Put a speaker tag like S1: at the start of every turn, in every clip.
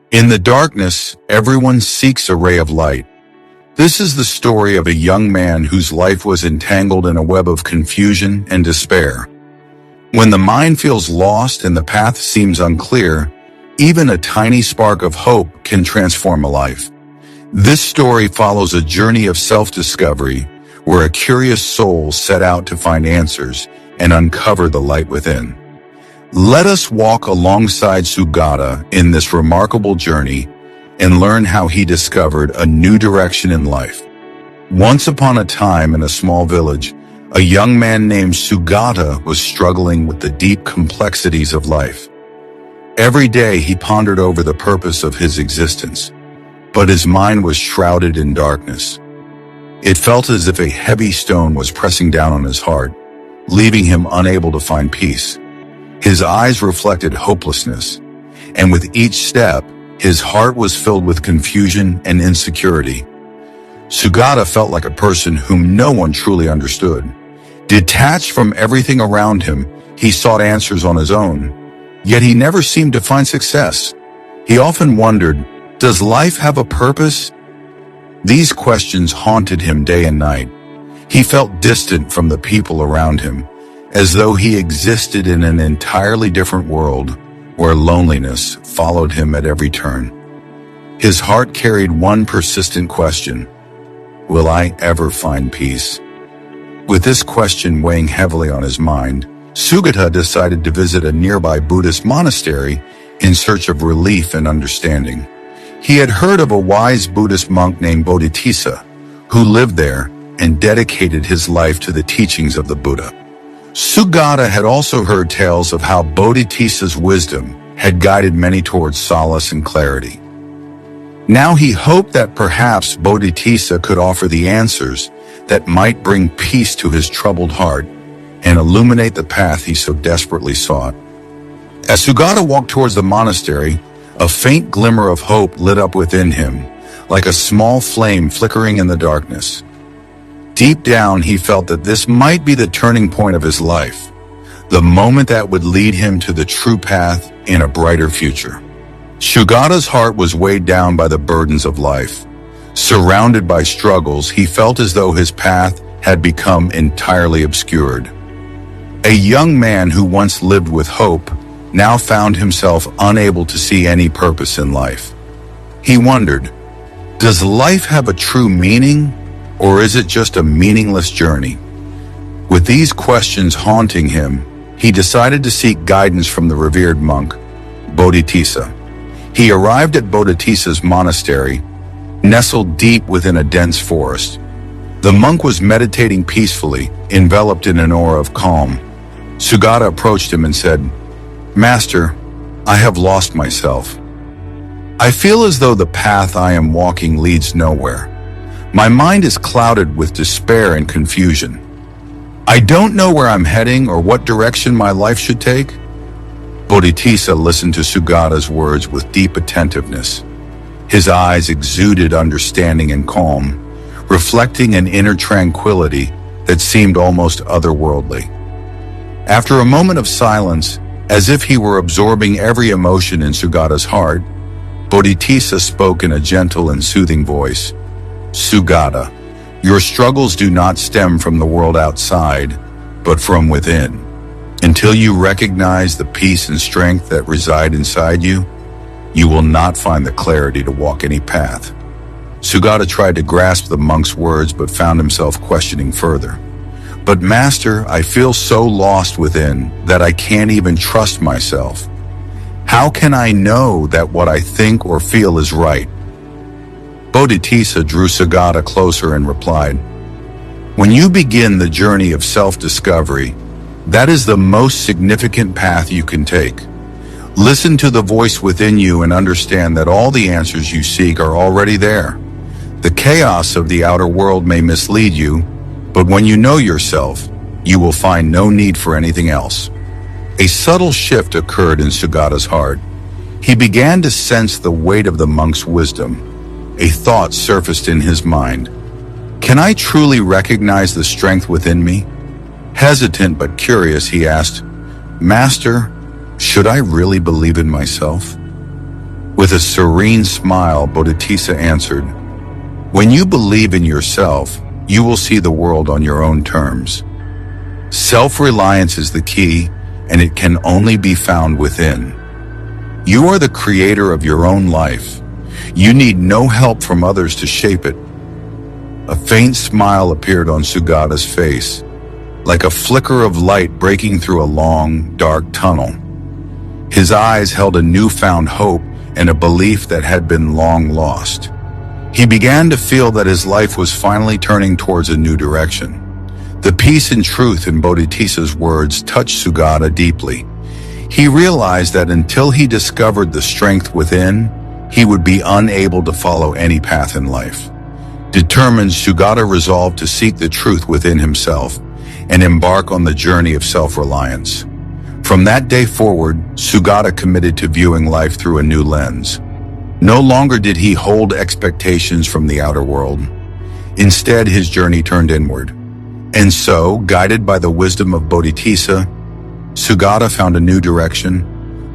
S1: In the darkness, everyone seeks a ray of light. This is the story of a young man whose life was entangled in a web of confusion and despair. When the mind feels lost and the path seems unclear, even a tiny spark of hope can transform a life. This story follows a journey of self-discovery where a curious soul set out to find answers and uncover the light within. Let us walk alongside Sugata in this remarkable journey and learn how he discovered a new direction in life. Once upon a time in a small village, a young man named Sugata was struggling with the deep complexities of life. Every day he pondered over the purpose of his existence, but his mind was shrouded in darkness. It felt as if a heavy stone was pressing down on his heart, leaving him unable to find peace. His eyes reflected hopelessness, and with each step, his heart was filled with confusion and insecurity. Sugata felt like a person whom no one truly understood. Detached from everything around him, he sought answers on his own, yet he never seemed to find success. He often wondered, does life have a purpose? These questions haunted him day and night. He felt distant from the people around him, as though he existed in an entirely different world where loneliness followed him at every turn. His heart carried one persistent question: will I ever find peace? With this question weighing heavily on his mind, Sugata decided to visit a nearby Buddhist monastery in search of relief and understanding. He had heard of a wise Buddhist monk named Bodhisattva, who lived there and dedicated his life to the teachings of the Buddha. Sugata had also heard tales of how Bodhisattva's wisdom had guided many towards solace and clarity. Now he hoped that perhaps Bodhisattva could offer the answers that might bring peace to his troubled heart and illuminate the path he so desperately sought. As Sugata walked towards the monastery, a faint glimmer of hope lit up within him, like a small flame flickering in the darkness. Deep down, he felt that this might be the turning point of his life, the moment that would lead him to the true path and a brighter future. Sugata's heart was weighed down by the burdens of life. Surrounded by struggles, he felt as though his path had become entirely obscured. A young man who once lived with hope now found himself unable to see any purpose in life. He wondered, does life have a true meaning, or is it just a meaningless journey? With these questions haunting him, he decided to seek guidance from the revered monk, Bodhisattva. He arrived at Bodhisattva's monastery, nestled deep within a dense forest. The monk was meditating peacefully, enveloped in an aura of calm. Sugata approached him and said, "Master, I have lost myself. I feel as though the path I am walking leads nowhere. My mind is clouded with despair and confusion. I don't know where I'm heading or what direction my life should take." Bodhisattva listened to Sugata's words with deep attentiveness. His eyes exuded understanding and calm, reflecting an inner tranquility that seemed almost otherworldly. After a moment of silence, as if he were absorbing every emotion in Sugata's heart, Bodhisattva spoke in a gentle and soothing voice. "Sugata, your struggles do not stem from the world outside, but from within. Until you recognize the peace and strength that reside inside you, you will not find the clarity to walk any path." Sugata tried to grasp the monk's words but found himself questioning further. "But Master, I feel so lost within that I can't even trust myself. How can I know that what I think or feel is right?" Bodhisattva drew Sugata closer and replied, "When you begin the journey of self-discovery, that is the most significant path you can take. Listen to the voice within you and understand that all the answers you seek are already there. The chaos of the outer world may mislead you, but when you know yourself, you will find no need for anything else." A subtle shift occurred in Sugata's heart. He began to sense the weight of the monk's wisdom. A thought surfaced in his mind. Can I truly recognize the strength within me? Hesitant but curious, he asked, "Master, should I really believe in myself?" With a serene smile, Bodhisattva answered, "When you believe in yourself, you will see the world on your own terms. Self-reliance is the key, and it can only be found within. You are the creator of your own life. You need no help from others to shape it." A faint smile appeared on Sugata's face, like a flicker of light breaking through a long, dark tunnel. His eyes held a newfound hope and a belief that had been long lost. He began to feel that his life was finally turning towards a new direction. The peace and truth in Bodhisattva's words touched Sugata deeply. He realized that until he discovered the strength within, he would be unable to follow any path in life. Determined, Sugata resolved to seek the truth within himself and embark on the journey of self-reliance. From that day forward, Sugata committed to viewing life through a new lens. No longer did he hold expectations from the outer world. Instead, his journey turned inward. And so, guided by the wisdom of Bodhisattva, Sugata found a new direction,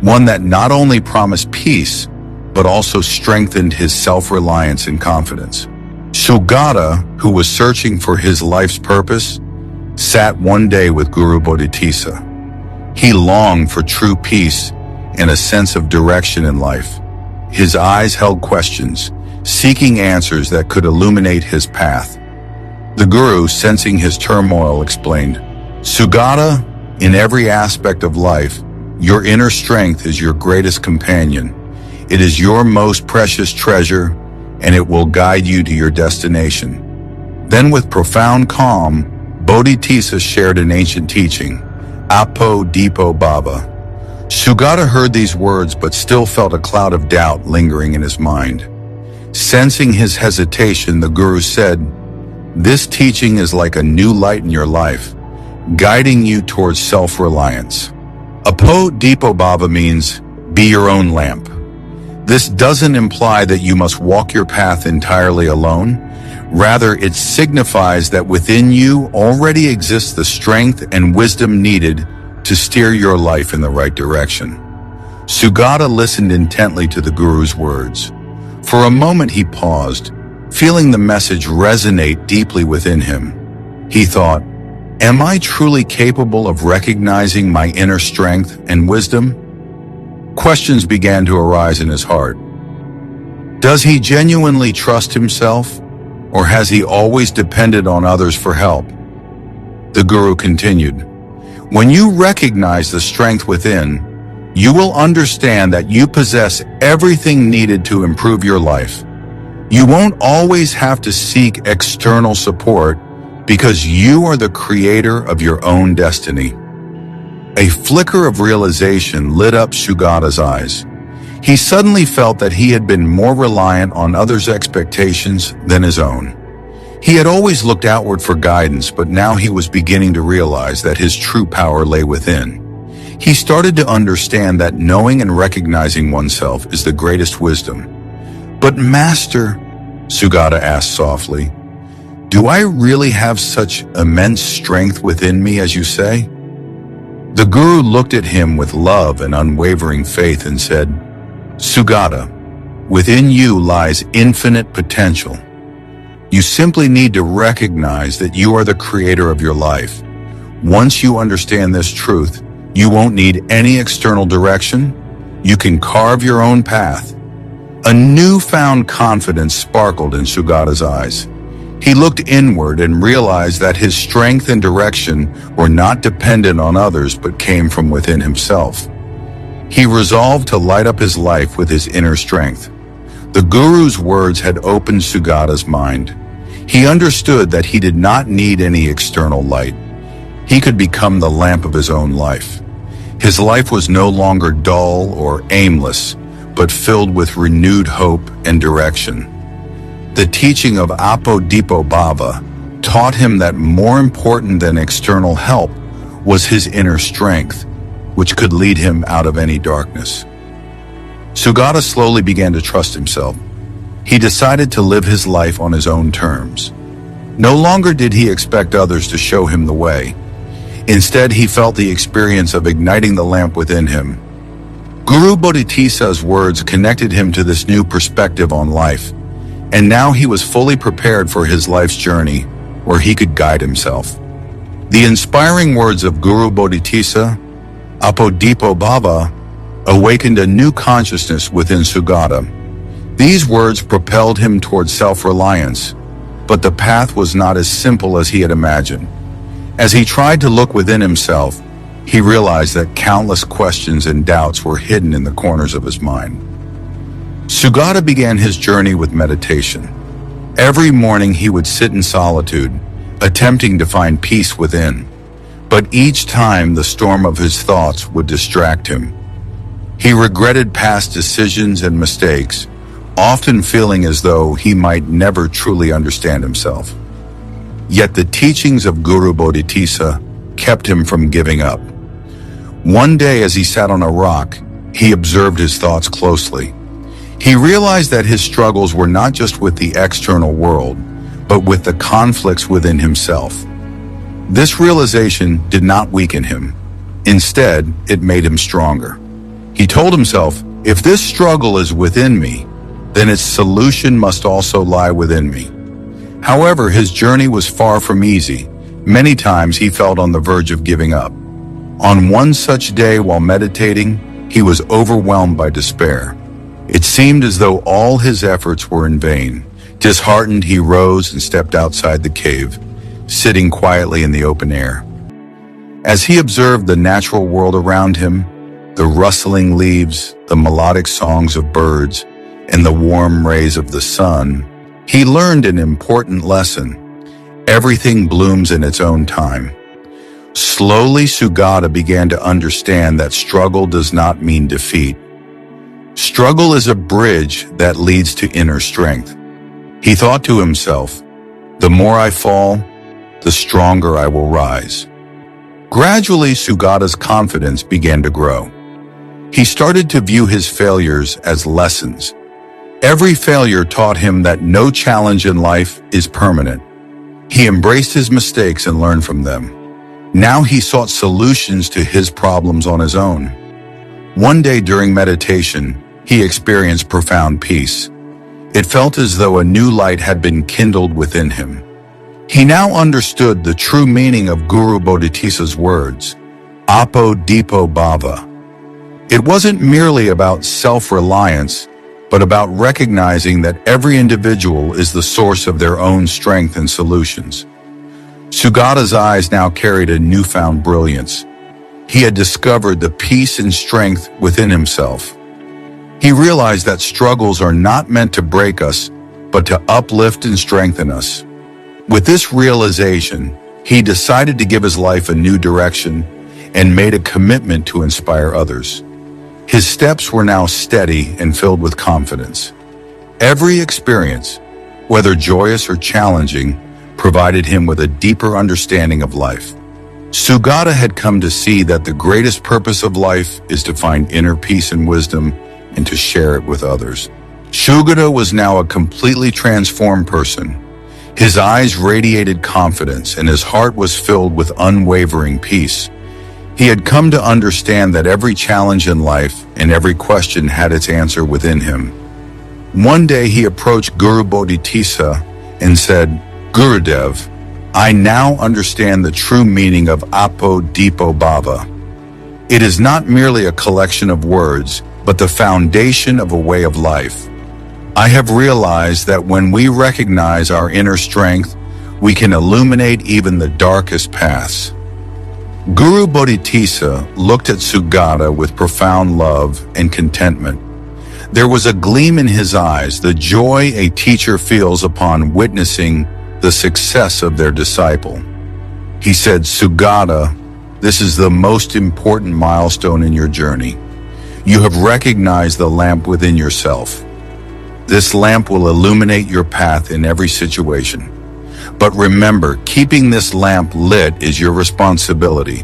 S1: one that not only promised peace, but also strengthened his self-reliance and confidence. Sugata, who was searching for his life's purpose, sat one day with Guru Bodhisattva. He longed for true peace and a sense of direction in life. His eyes held questions, seeking answers that could illuminate his path. The Guru, sensing his turmoil, explained, "Sugata, in every aspect of life, your inner strength is your greatest companion. It is your most precious treasure, and it will guide you to your destination." Then with profound calm, Bodhisattva shared an ancient teaching, Appo Deepo Bhava. Sugata heard these words but still felt a cloud of doubt lingering in his mind. Sensing his hesitation, the Guru said, "This teaching is like a new light in your life, guiding you towards self-reliance." Appo Deepo Bhava means, be your own lamp. This doesn't imply that you must walk your path entirely alone. Rather, it signifies that within you already exists the strength and wisdom needed to steer your life in the right direction. Sugata listened intently to the Guru's words. For a moment he paused, feeling the message resonate deeply within him. He thought, "Am I truly capable of recognizing my inner strength and wisdom?" Questions began to arise in his heart. Does he genuinely trust himself, or has he always depended on others for help? The Guru continued, "When you recognize the strength within, you will understand that you possess everything needed to improve your life. You won't always have to seek external support because you are the creator of your own destiny." A flicker of realization lit up Sugata's eyes. He suddenly felt that he had been more reliant on others' expectations than his own. He had always looked outward for guidance, but now he was beginning to realize that his true power lay within. He started to understand that knowing and recognizing oneself is the greatest wisdom. "But Master," Sugata asked softly, "do I really have such immense strength within me as you say?" The Guru looked at him with love and unwavering faith and said, "Sugata, within you lies infinite potential. You simply need to recognize that you are the creator of your life. Once you understand this truth, you won't need any external direction. You can carve your own path." A newfound confidence sparkled in Sugata's eyes. He looked inward and realized that his strength and direction were not dependent on others but came from within himself. He resolved to light up his life with his inner strength. The Guru's words had opened Sugata's mind. He understood that he did not need any external light. He could become the lamp of his own life. His life was no longer dull or aimless, but filled with renewed hope and direction. The teaching of Appo Deepo Bhava taught him that more important than external help was his inner strength, which could lead him out of any darkness. Sugata slowly began to trust himself. He decided to live his life on his own terms. No longer did he expect others to show him the way. Instead, he felt the experience of igniting the lamp within him. Guru Bodhisattva's words connected him to this new perspective on life, and now he was fully prepared for his life's journey, where he could guide himself. The inspiring words of Guru Bodhisattva, Appo Deepo Bhava, awakened a new consciousness within Sugata. These words propelled him towards self-reliance, but the path was not as simple as he had imagined. As he tried to look within himself, he realized that countless questions and doubts were hidden in the corners of his mind. Sugata began his journey with meditation. Every morning he would sit in solitude, attempting to find peace within. But each time the storm of his thoughts would distract him. He regretted past decisions and mistakes, often feeling as though he might never truly understand himself. Yet the teachings of Guru Bodhisattva kept him from giving up. One day as he sat on a rock, he observed his thoughts closely. He realized that his struggles were not just with the external world, but with the conflicts within himself. This realization did not weaken him. Instead, it made him stronger. He told himself, if this struggle is within me, then its solution must also lie within me. However, his journey was far from easy. Many times he felt on the verge of giving up. On one such day while meditating, he was overwhelmed by despair. It seemed as though all his efforts were in vain. Disheartened, he rose and stepped outside the cave, sitting quietly in the open air. As he observed the natural world around him, the rustling leaves, the melodic songs of birds, and the warm rays of the sun, he learned an important lesson. Everything blooms in its own time. Slowly, Sugata began to understand that struggle does not mean defeat. Struggle is a bridge that leads to inner strength. He thought to himself, the more I fall, the stronger I will rise. Gradually, Sugata's confidence began to grow. He started to view his failures as lessons. Every failure taught him that no challenge in life is permanent. He embraced his mistakes and learned from them. Now he sought solutions to his problems on his own. One day during meditation, he experienced profound peace. It felt as though a new light had been kindled within him. He now understood the true meaning of Guru Bodhisattva's words, Appo Deepo Bhava. It wasn't merely about self-reliance, but about recognizing that every individual is the source of their own strength and solutions. Sugata's eyes now carried a newfound brilliance. He had discovered the peace and strength within himself. He realized that struggles are not meant to break us, but to uplift and strengthen us. With this realization, he decided to give his life a new direction and made a commitment to inspire others. His steps were now steady and filled with confidence. Every experience, whether joyous or challenging, provided him with a deeper understanding of life. Sugata had come to see that the greatest purpose of life is to find inner peace and wisdom and to share it with others. Sugata was now a completely transformed person. His eyes radiated confidence and his heart was filled with unwavering peace. He had come to understand that every challenge in life and every question had its answer within him. One day he approached Guru Bodhisattva and said, Gurudev, I now understand the true meaning of Appo Deepo Bhava. It is not merely a collection of words, but the foundation of a way of life. I have realized that when we recognize our inner strength, we can illuminate even the darkest paths. Guru Bodhisattva looked at Sugata with profound love and contentment. There was a gleam in his eyes, the joy a teacher feels upon witnessing the success of their disciple. He said, Sugata, this is the most important milestone in your journey. You have recognized the lamp within yourself. This lamp will illuminate your path in every situation. But remember, keeping this lamp lit is your responsibility.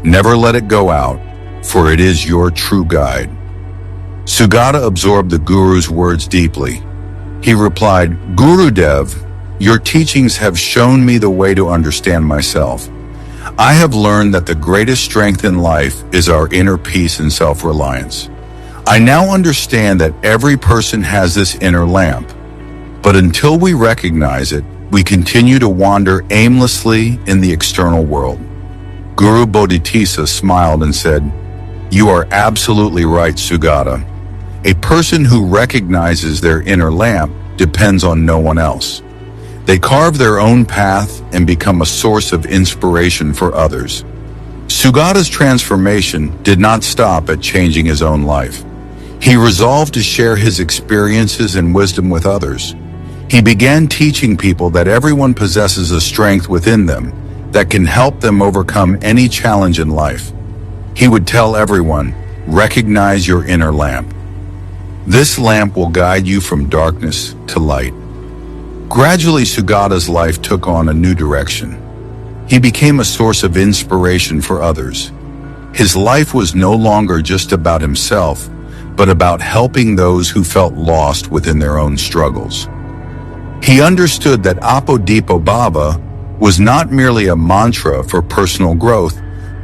S1: Never let it go out, for it is your true guide. Sugata absorbed the Guru's words deeply. He replied, Gurudev, your teachings have shown me the way to understand myself. I have learned that the greatest strength in life is our inner peace and self-reliance. I now understand that every person has this inner lamp, but until we recognize it, we continue to wander aimlessly in the external world. Guru Bodhisattva smiled and said, "You are absolutely right, Sugata. A person who recognizes their inner lamp depends on no one else. They carve their own path and become a source of inspiration for others." Sugata's transformation did not stop at changing his own life. He resolved to share his experiences and wisdom with others. He began teaching people that everyone possesses a strength within them that can help them overcome any challenge in life. He would tell everyone, "Recognize your inner lamp. This lamp will guide you from darkness to light." Gradually, Sugata's life took on a new direction. He became a source of inspiration for others. His life was no longer just about himself, but about helping those who felt lost within their own struggles. He understood that Appo Deepo Bhava was not merely a mantra for personal growth,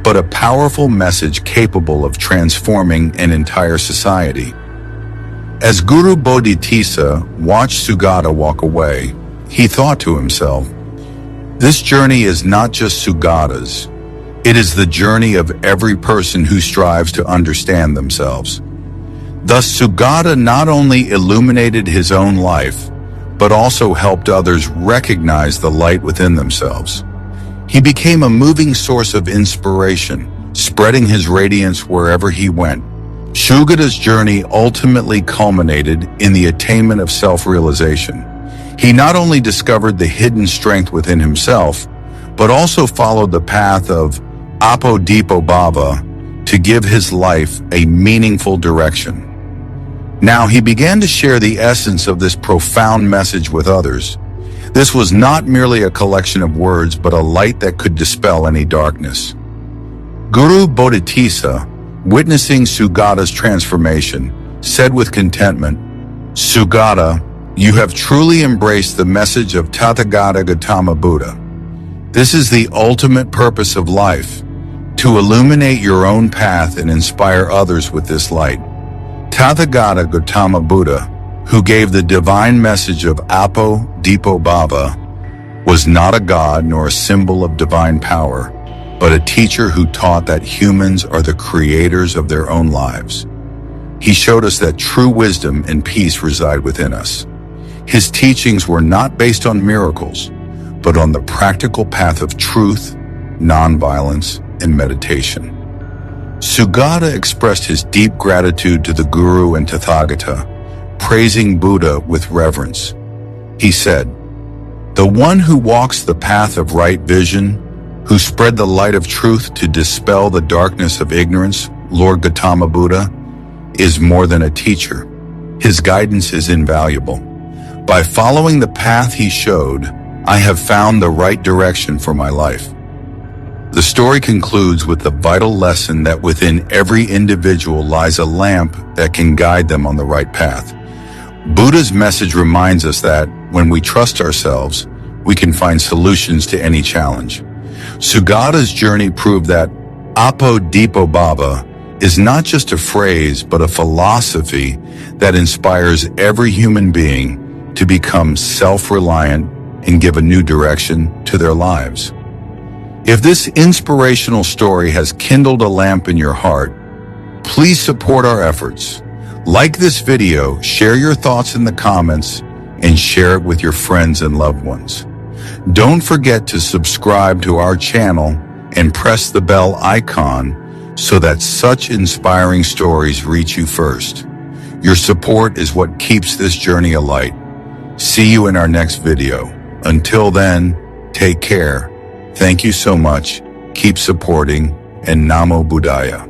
S1: but a powerful message capable of transforming an entire society. As Guru Bodhisattva watched Sugata walk away, he thought to himself, "This journey is not just Sugata's. It is the journey of every person who strives to understand themselves." Thus, Sugata not only illuminated his own life, but also helped others recognize the light within themselves. He became a moving source of inspiration, spreading his radiance wherever he went. Sugata's journey ultimately culminated in the attainment of self-realization. He not only discovered the hidden strength within himself, but also followed the path of Appo Deepo Bhava to give his life a meaningful direction. Now he began to share the essence of this profound message with others. This was not merely a collection of words, but a light that could dispel any darkness. Guru Bodhisattva, witnessing Sugata's transformation, said with contentment, "Sugata, you have truly embraced the message of Tathagata Gautama Buddha. This is the ultimate purpose of life, to illuminate your own path and inspire others with this light." Tathagata Gautama Buddha, who gave the divine message of Appo Deepo Bhava, was not a god nor a symbol of divine power, but a teacher who taught that humans are the creators of their own lives. He showed us that true wisdom and peace reside within us. His teachings were not based on miracles, but on the practical path of truth, nonviolence, and meditation. Sugata expressed his deep gratitude to the Guru and Tathagata, praising Buddha with reverence. He said, "The one who walks the path of right vision, who spread the light of truth to dispel the darkness of ignorance, Lord Gautama Buddha, is more than a teacher. His guidance is invaluable. By following the path he showed, I have found the right direction for my life." The story concludes with the vital lesson that within every individual lies a lamp that can guide them on the right path. Buddha's message reminds us that when we trust ourselves, we can find solutions to any challenge. Sugata's journey proved that Appo Deepo Bhava is not just a phrase, but a philosophy that inspires every human being to become self-reliant and give a new direction to their lives. If this inspirational story has kindled a lamp in your heart, please support our efforts. Like this video, share your thoughts in the comments, and share it with your friends and loved ones. Don't forget to subscribe to our channel and press the bell icon so that such inspiring stories reach you first. Your support is what keeps this journey alight. See you in our next video. Until then, take care. Thank you so much. Keep supporting, and Namo Buddhaya.